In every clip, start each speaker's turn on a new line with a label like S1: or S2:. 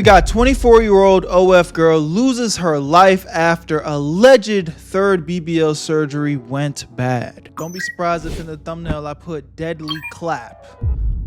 S1: We got 24-year-old OF girl loses her life after alleged third BBL surgery went bad. Don't be surprised if in the thumbnail I put deadly clap.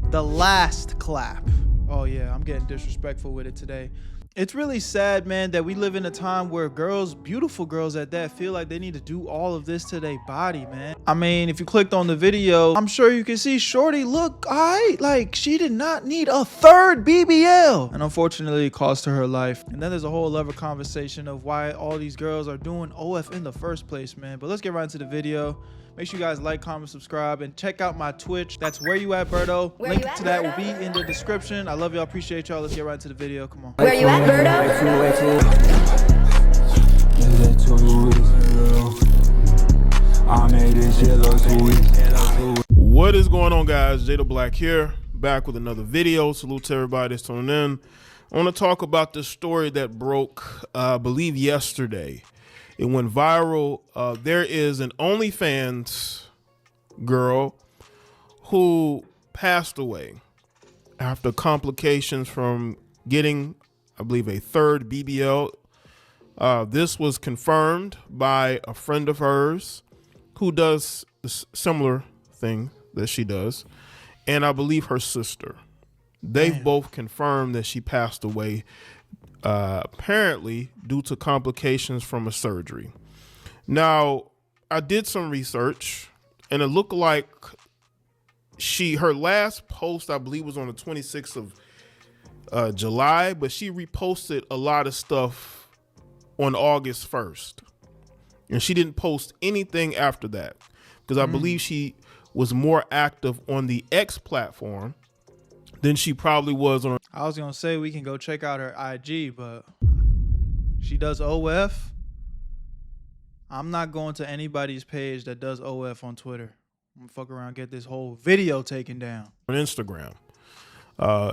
S1: The last clap. Oh yeah, I'm getting disrespectful with it today. It's really sad, man, that we live in a time where girls, beautiful girls at that, feel like they need to do all of this to their body, man. I mean, if you clicked on the video, I'm sure you can see Shorty look alright. Like, she did not need a third BBL. And unfortunately, it cost her life. And then there's a whole other conversation of why all these girls are doing OF in the first place, man. But let's get right into the video. Make sure you guys like, comment, subscribe, and check out my Twitch. That's Whereyouatberto. Link to that will be in the description. I love y'all. Appreciate y'all. Let's get right into the video. Come on.
S2: Where you at, Berto?
S3: What is going on, guys? Jada Black here, back with another video. Salute to everybody that's tuning in. I want to talk about this story that broke, I believe, yesterday. It went viral. There is an OnlyFans girl who passed away after complications from getting, I believe, a third BBL. This was confirmed by a friend of hers who does a similar thing that she does, and I believe her sister. They've both confirmed that she passed away, apparently due to complications from a surgery. Now, I did some research, and it looked like her last post, I believe, was on the 26th of July, but she reposted a lot of stuff on August 1st, and she didn't post anything after that because I believe she was more active on the X platform than she probably was on.
S1: I was gonna say we can go check out her IG, but she does OF. I'm not going to anybody's page that does OF on Twitter. I'm gonna fuck around and get this whole video taken down.
S3: On Instagram,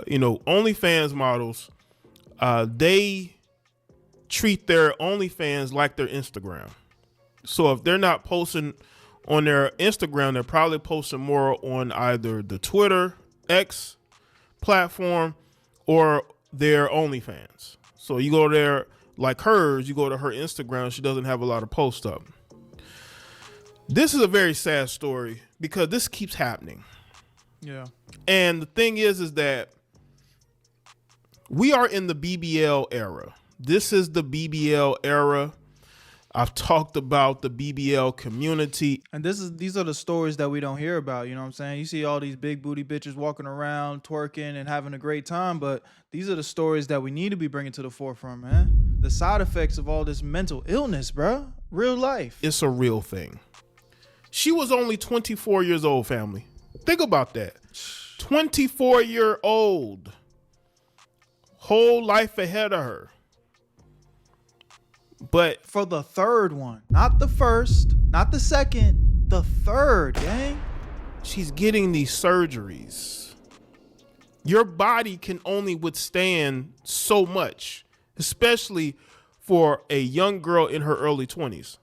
S3: you know, OnlyFans models, they treat their OnlyFans like their Instagram. So if they're not posting on their Instagram, they're probably posting more on either the Twitter, X platform, or their OnlyFans. So you go there, like hers, you go to her Instagram, she doesn't have a lot of posts up. This is a very sad story because this keeps happening.
S1: Yeah. And
S3: the thing is that we are in the BBL era. This is the BBL era. I've talked about the BBL community.
S1: And these are the stories that we don't hear about, you know what I'm saying? You see all these big booty bitches walking around, twerking and having a great time, but these are the stories that we need to be bringing to the forefront, man. The side effects of all this mental illness, bro. Real life.
S3: It's a real thing. She was only 24 years old, family. Think about that. 24-year-old. Whole life ahead of her. But
S1: for the third one, not the first, not the second, the third, gang.
S3: She's getting these surgeries. Your body can only withstand so much, especially for a young girl in her early 20s.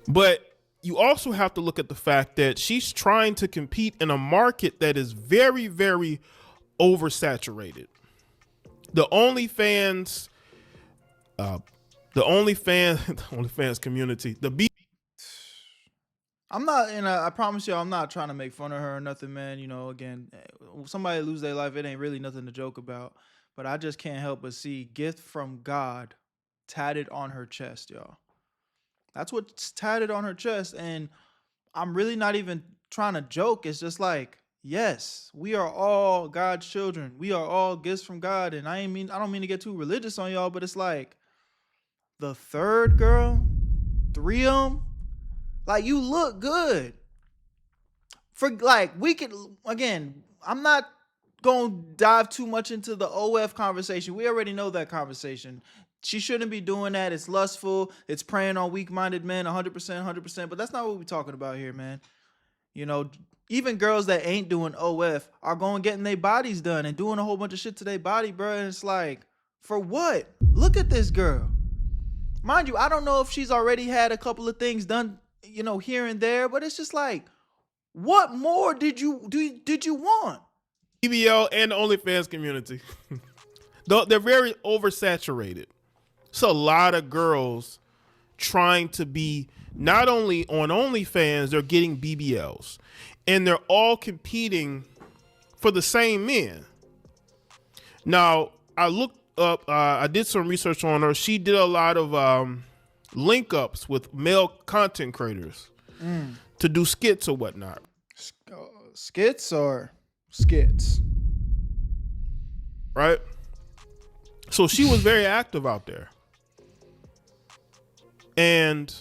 S3: But you also have to look at the fact that she's trying to compete in a market that is very, very oversaturated. The OnlyFans community,
S1: I promise you, I'm not trying to make fun of her or nothing, man. You know, again, somebody lose their life, it ain't really nothing to joke about. But I just can't help but see gift from God tatted on her chest, y'all. That's what's tatted on her chest. And I'm really not even trying to joke. It's just like, yes, we are all God's children. We are all gifts from God. And I don't mean to get too religious on y'all, but it's like, the third girl, 3 of them, like, you look good. For like, we could, again, I'm not gonna dive too much into the OF conversation. We already know that conversation. She shouldn't be doing that. It's lustful. It's preying on weak-minded men, 100%. But that's not what we're talking about here, man. You know, even girls that ain't doing OF are going getting their bodies done and doing a whole bunch of shit to their body, bro. And it's like, for what? Look at this girl. Mind you, I don't know if she's already had a couple of things done, you know, here and there, but it's just like, what more did you want?
S3: BBL and the OnlyFans community. They're very oversaturated. It's a lot of girls trying to be not only on OnlyFans, they're getting BBLs. And they're all competing for the same men. Now, I looked up, I did some research on her. She did a lot of link ups with male content creators to do skits or whatnot.
S1: Skits or skits?
S3: Right? So she was very active out there. And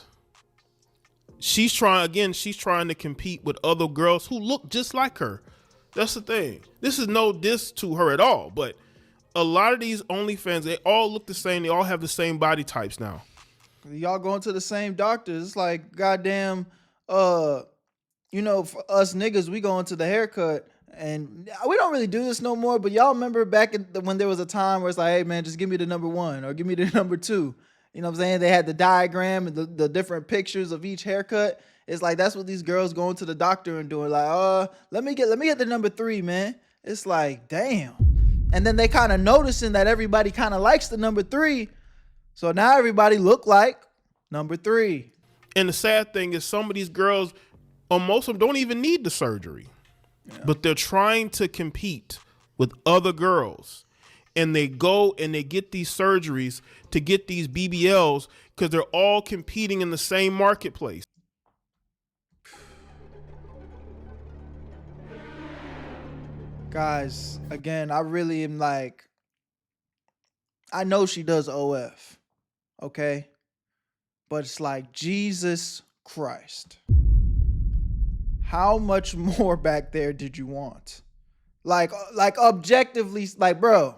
S3: she's trying to compete with other girls who look just like her. That's the thing. This is no diss to her at all, but a lot of these OnlyFans, they all look the same. They all have the same body types now.
S1: Y'all going to the same doctors. It's like, goddamn, you know, for us niggas, we go into the haircut, and we don't really do this no more, but y'all remember back when there was a time where it's like, hey, man, just give me the number 1 or give me the number 2. You know what I'm saying? They had the diagram and the different pictures of each haircut. It's like, that's what these girls going to the doctor and doing. Like, let me get the number 3, man. It's like, damn. And then they kind of noticing that everybody kind of likes the number 3. So now everybody look like number 3.
S3: And the sad thing is some of these girls, or most of them, don't even need the surgery. Yeah. But they're trying to compete with other girls. And they go and they get these surgeries to get these BBLs because they're all competing in the same marketplace.
S1: Guys, again, I really am like, I know she does OF, okay? But it's like, Jesus Christ. How much more back there did you want? Like objectively, like, bro,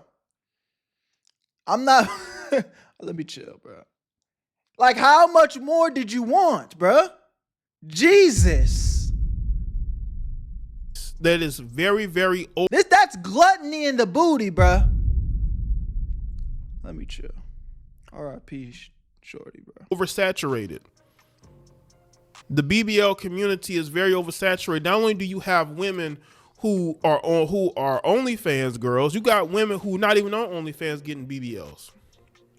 S1: I'm not, let me chill, bro. Like, how much more did you want, bro? Jesus.
S3: That is very, very old.
S1: That's gluttony in the booty, bro. Let me chill. R.I.P. Shorty, bro.
S3: Oversaturated. The BBL community is very oversaturated. Not only do you have women who are OnlyFans girls, you got women who not even on OnlyFans getting BBLs.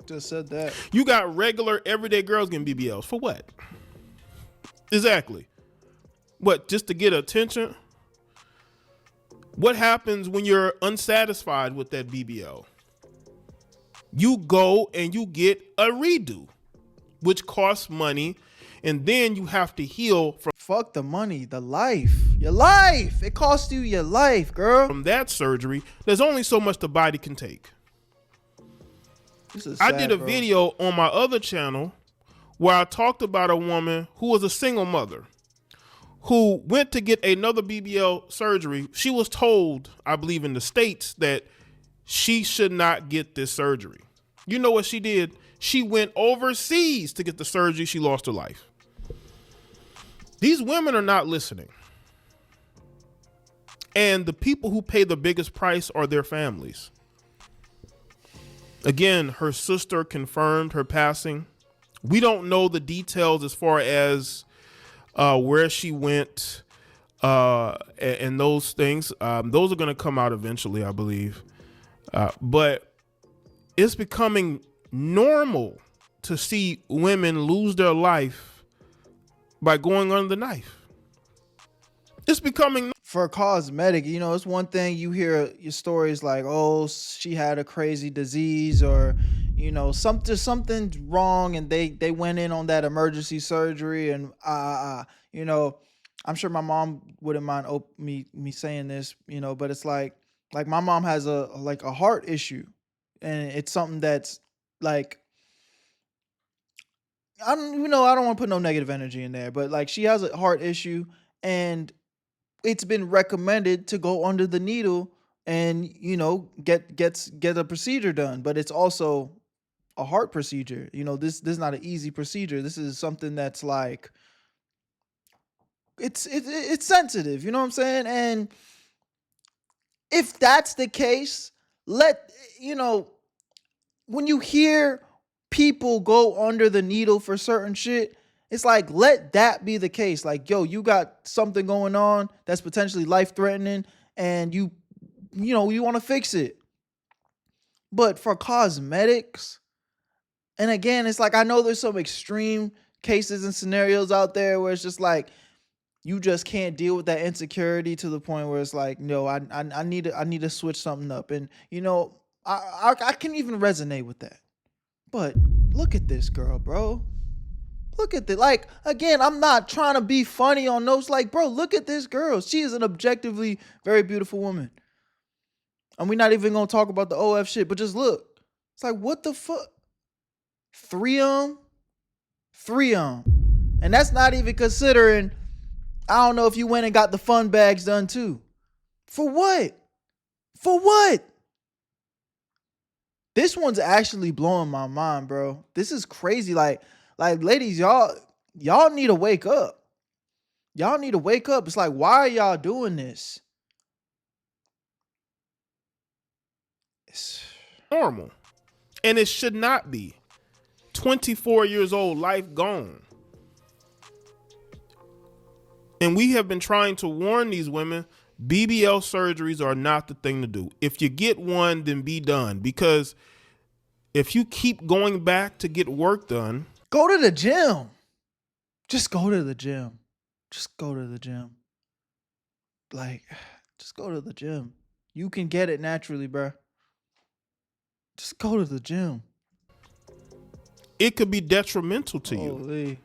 S1: Just said that.
S3: You got regular everyday girls getting BBLs. For what? Exactly. What, just to get attention? What happens when you're unsatisfied with that BBL? You go and you get a redo, which costs money, and then you have to heal from.
S1: Fuck the money, the life. Your life. It costs you your life, girl.
S3: From that surgery, there's only so much the body can take.
S1: This is
S3: I
S1: sad,
S3: did a
S1: bro.
S3: video on my other channel where I talked about a woman who was a single mother who went to get another BBL surgery. She was told, I believe in the States, that she should not get this surgery. You know what she did? She went overseas to get the surgery. She lost her life. These women are not listening. And the people who pay the biggest price are their families. Again, her sister confirmed her passing. We don't know the details as far as where she went and those things. Those are going to come out eventually, I believe. But it's becoming normal to see women lose their life by going under the knife. It's becoming
S1: for cosmetic. You know, it's one thing you hear your stories like, oh, she had a crazy disease, or, you know, something's wrong and they went in on that emergency surgery, and you know, I'm sure my mom wouldn't mind me saying this, you know, but it's like my mom has a heart issue, and it's something that's like, I don't want to put no negative energy in there, but like, she has a heart issue, and it's been recommended to go under the needle and, you know, get a procedure done, but it's also a heart procedure. You know, this is not an easy procedure. This is something that's like, it's sensitive, you know what I'm saying? And if that's the case, you know, when you hear people go under the needle for certain shit, it's like, let that be the case. Like, yo, you got something going on that's potentially life-threatening, and you you want to fix it. But for cosmetics, and again, it's like I know there's some extreme cases and scenarios out there where it's just like you just can't deal with that insecurity to the point where it's like, no, I need to switch something up. And I can even resonate with that. But look at this girl, bro. Look at this. Like, again, I'm not trying to be funny on those. Like, bro, look at this girl. She is an objectively very beautiful woman. And we're not even going to talk about the OF shit, but just look. It's like, what the fuck? 3 And that's not even considering, I don't know if you went and got the fun bags done too. For what? For what? This one's actually blowing my mind, bro. This is crazy. Like ladies, y'all need to wake up. Y'all need to wake up. It's like, why are y'all doing this? It's
S3: normal. And it should not be. 24 years old, life gone. And we have been trying to warn these women, BBL surgeries are not the thing to do. If you get one, then be done. Because if you keep going back to get work done,
S1: go to the gym. Just go to the gym. Just go to the gym. Like, just go to the gym. You can get it naturally, bro. Just go to the gym.
S3: It could be detrimental to you.
S1: Holy.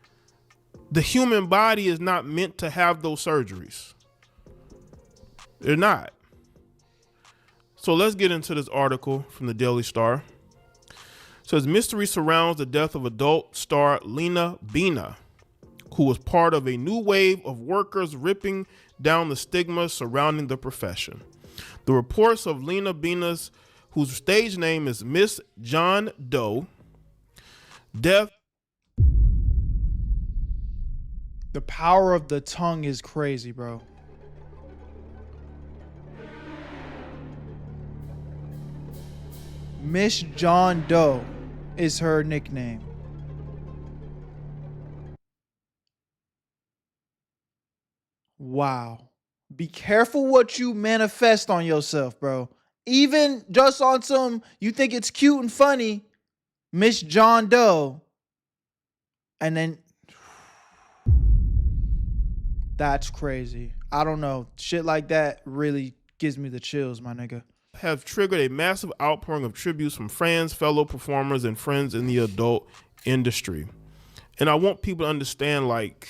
S3: The human body is not meant to have those surgeries. They're not. So let's get into this article from the Daily Star. It says, mystery surrounds the death of adult star Lena Bina, who was part of a new wave of workers ripping down the stigma surrounding the profession. The reports of Lena Bina's, whose stage name is Miss John Doe, death.
S1: The power of the tongue is crazy, bro. Miss John Doe is her nickname. Wow. Be careful what you manifest on yourself, bro. Even just on some, you think it's cute and funny, Miss John Doe, and then that's crazy. I don't know. Shit like that really gives me the chills, my nigga.
S3: Have triggered a massive outpouring of tributes from fans, fellow performers, and friends in the adult industry. And I want people to understand, like,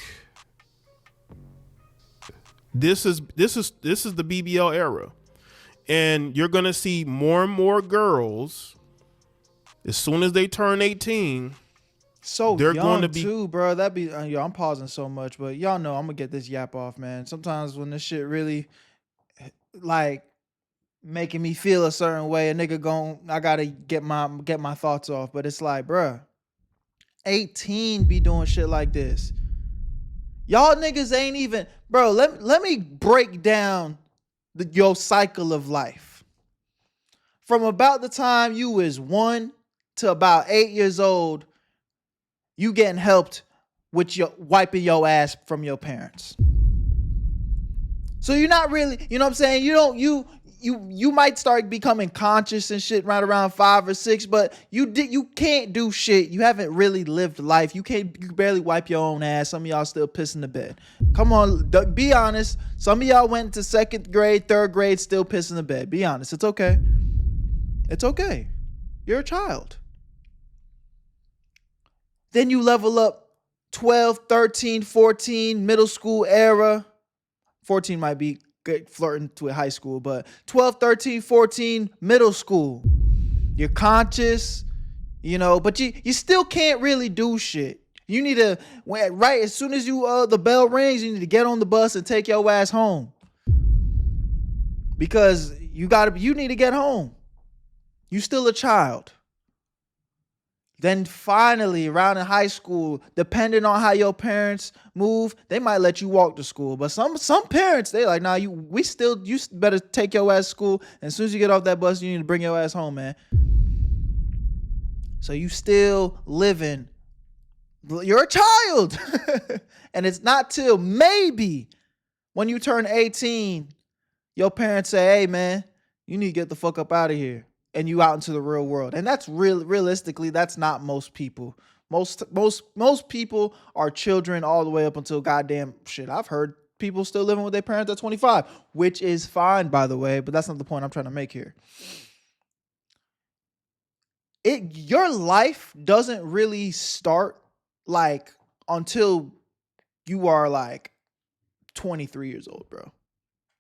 S3: this is the BBL era. And you're gonna see more and more girls, as soon as they turn 18,
S1: so
S3: they're
S1: young
S3: going to be
S1: too, bro. That be yo, I'm pausing so much, but y'all know I'm gonna get this yap off, man. Sometimes when this shit really like making me feel a certain way, a nigga I gotta get my thoughts off. But it's like, bruh, 18 be doing shit like this. Y'all niggas ain't even, bro. Let me break down your cycle of life. From about the time you was 1 to about 8 years old, you getting helped with your wiping your ass from your parents. So you're not really, you know what I'm saying? You might start becoming conscious and shit right around 5 or 6, but you can't do shit. You haven't really lived life. You barely wipe your own ass. Some of y'all still pissing the bed. Come on, be honest. Some of y'all went to 2nd grade, 3rd grade, still pissing the bed. Be honest. It's okay. It's okay. You're a child. Then you level up 12, 13, 14, middle school era. 14 might be flirting to a high school, but 12, 13, 14, middle school. You're conscious, but you still can't really do shit. You need to, right as soon as the bell rings, you need to get on the bus and take your ass home. Because you need to get home. You still a child. Then finally, around in high school, depending on how your parents move, they might let you walk to school. But some parents, they like, nah, you better take your ass to school. And as soon as you get off that bus, you need to bring your ass home, man. So you still living. You're a child. And it's not till maybe when you turn 18, your parents say, hey, man, You need to get the fuck up out of here. And you out into the real world. And that's realistically, that's not most people. Most people are children all the way up until goddamn shit. I've heard people still living with their parents at 25, which is fine, by the way, but that's not the point I'm trying to make here. Your life doesn't really start like until you are like 23 years old, bro.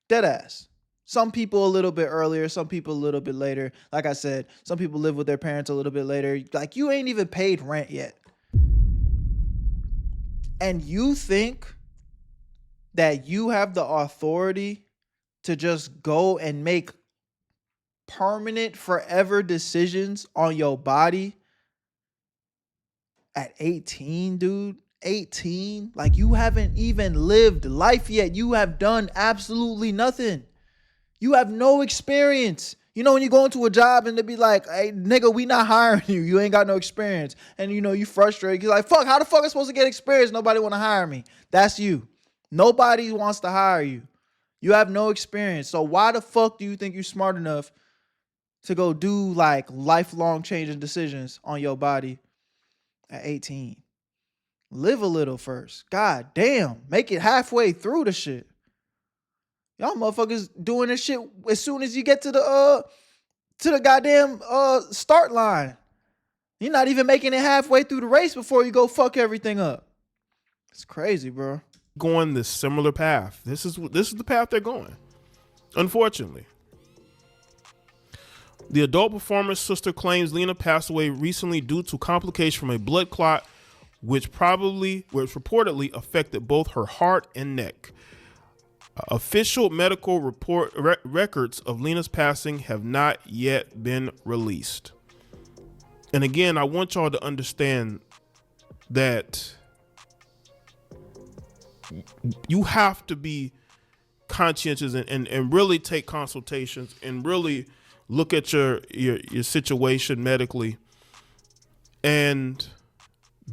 S1: Dead ass. Some people a little bit earlier, some people a little bit later. Like I said, some people live with their parents a little bit later. Like, you ain't even paid rent yet. And you think that you have the authority to just go and make permanent, forever decisions on your body at 18, dude? 18? Like, you haven't even lived life yet. You have done absolutely nothing. You have no experience. You know, when you go into a job and they be like, hey, nigga, we not hiring you. You ain't got no experience. And, you know, you frustrated. You're like, fuck, how the fuck am I supposed to get experience? Nobody want to hire me. That's you. Nobody wants to hire you. You have no experience. So why the fuck do you think you're smart enough to go do, like, lifelong changing decisions on your body at 18? Live a little first. God damn. Make it halfway through the shit. Y'all motherfuckers doing this shit as soon as you get to the goddamn start line. You're not even making it halfway through the race before you go fuck everything up. It's crazy, bro.
S3: Going this similar path. This is the path they're going. Unfortunately. The adult performer's sister claims Lena passed away recently due to complications from a blood clot, which reportedly affected both her heart and neck. Official medical report records of Lena's passing have not yet been released. And again, I want y'all to understand that you have to be conscientious and really take consultations and really look at your situation medically and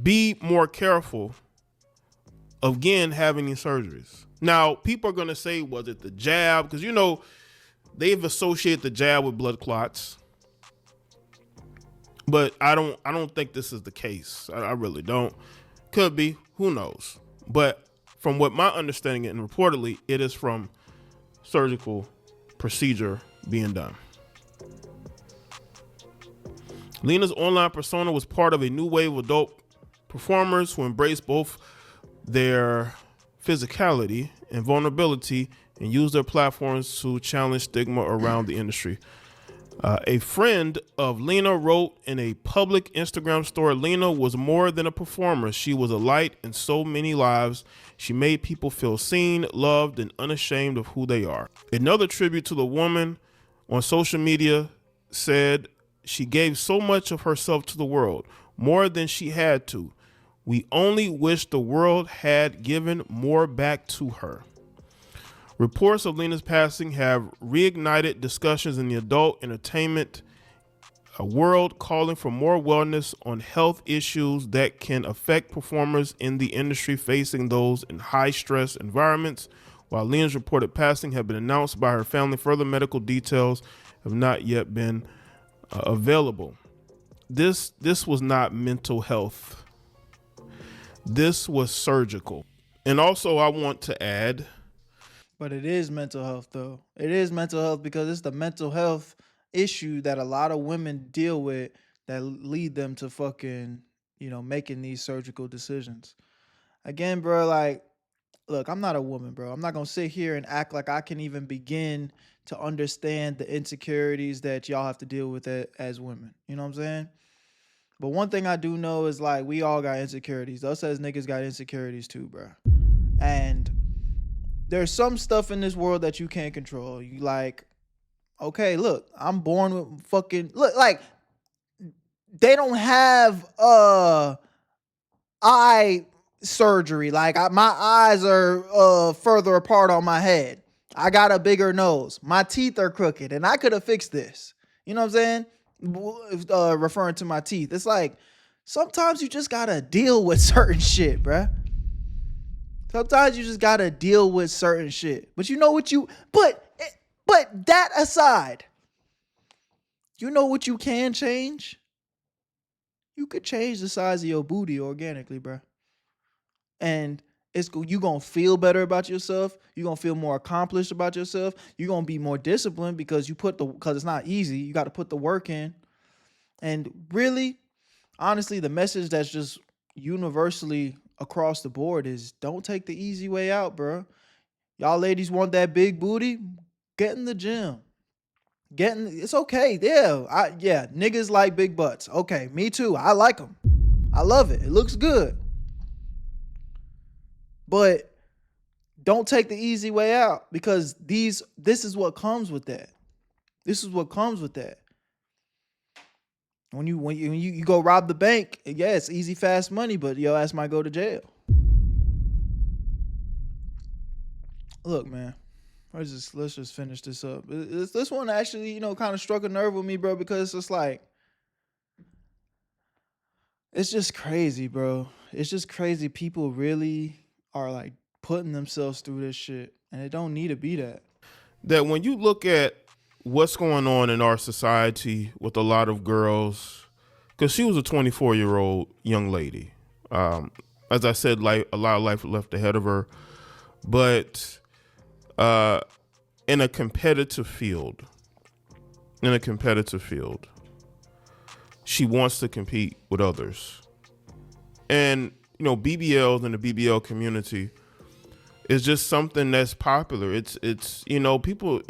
S3: be more careful of, again, having these surgeries. Now, people are going to say, was it the jab? Because, you know, they've associated the jab with blood clots. But I don't think this is the case. I really don't. Could be. Who knows? But from what my understanding and reportedly, it is from surgical procedure being done. Lena's online persona was part of a new wave of adult performers who embrace both their physicality and vulnerability and use their platforms to challenge stigma around the industry. A friend of Lena wrote in a public Instagram story, Lena was more than a performer. She was a light in so many lives. She made people feel seen, loved, and unashamed of who they are. Another tribute to the woman on social media said she gave so much of herself to the world, more than she had to. We only wish the world had given more back to her. Reports of Lena's passing have reignited discussions in the adult entertainment world, calling for more wellness on health issues that can affect performers in the industry facing those in high-stress environments. While Lena's reported passing have been announced by her family, further medical details have not yet been available. This was not mental health. This was surgical. And also I want to add,
S1: but it is mental health, though. It is mental health because it's the mental health issue that a lot of women deal with that lead them to fucking, you know, making these surgical decisions. Again, bro, like, look, I'm not a woman, bro. I'm not going to sit here and act like I can even begin to understand the insecurities that y'all have to deal with as women. You know what I'm saying? But one thing I do know is, like, we all got insecurities. Us as niggas got insecurities too, bro. And there's some stuff in this world that you can't control. You like, okay, look, I'm born with fucking, look, like, they don't have eye surgery. Like, my eyes are further apart on my head. I got a bigger nose. My teeth are crooked, and I could have fixed this. You know what I'm saying? Referring to my teeth. It's like, sometimes you just gotta deal with certain shit, bruh. Sometimes you just gotta deal with certain shit. But you know what but that aside, You know what you can change? You could change the size of your booty organically, bro. And you gonna feel better about yourself. You gonna feel more accomplished about yourself. You gonna be more disciplined because because it's not easy. You got to put the work in. And really, honestly, the message that's just universally across the board is don't take the easy way out, bro. Y'all ladies want that big booty? Get in the gym. It's okay. Yeah, niggas like big butts. Okay, me too. I like them. I love it. It looks good. But don't take the easy way out because this is what comes with that. This is what comes with that. When you go rob the bank, yeah, it's easy, fast money, but your ass might go to jail. Look, man, let's just finish this up. This one actually, kind of struck a nerve with me, bro, because it's like, it's just crazy, bro. It's just crazy. People really are like putting themselves through this shit, and it don't need to be that.
S3: That when you look at what's going on in our society with a lot of girls, because she was a 24-year-old young lady. As I said, like a lot of life left ahead of her, but in a competitive field, she wants to compete with others. And, BBLs in the BBL community is just something that's popular. It's people,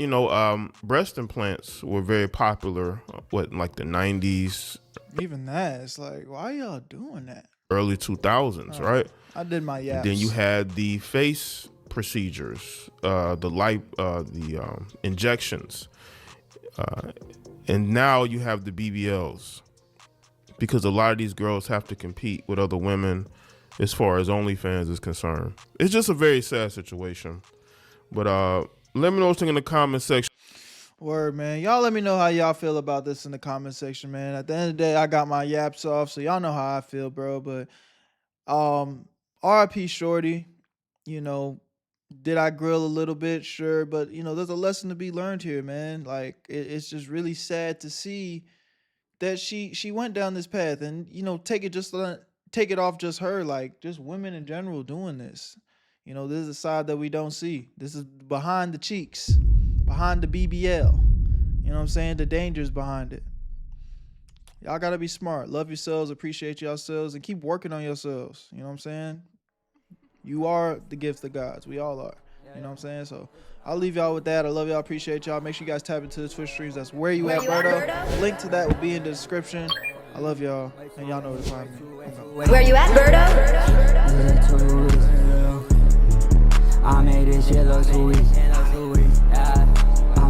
S3: breast implants were very popular, in like the 90s.
S1: Even that, it's like, why y'all doing that?
S3: Early 2000s, right?
S1: I did my yaps.
S3: Then you had the face procedures, the injections. And now you have the BBLs because a lot of these girls have to compete with other women as far as OnlyFans is concerned. It's just a very sad situation. But let me know what you think in the comment section.
S1: Word, man. Y'all let me know how y'all feel about this in the comment section, man. At the end of the day, I got my yaps off, so y'all know how I feel, bro. But RIP Shorty, did I grill a little bit? Sure. But, there's a lesson to be learned here, man. Like, it's just really sad to see that she went down this path and, take it off just her, like just women in general doing this. This is a side that we don't see. This is behind the cheeks, behind the BBL. You know what I'm saying? The dangers behind it. Y'all gotta be smart. Love yourselves, appreciate yourselves, and keep working on yourselves. You know what I'm saying? You are the gift of gods. We all are. You know what I'm saying? So I'll leave y'all with that. I love y'all, appreciate y'all. Make sure you guys tap into the Twitch streams. That's Where You At Berto. Link to that will be in the description. I love y'all, and y'all know where to find me.
S2: Where you at, Berto? I made this shit look too easy.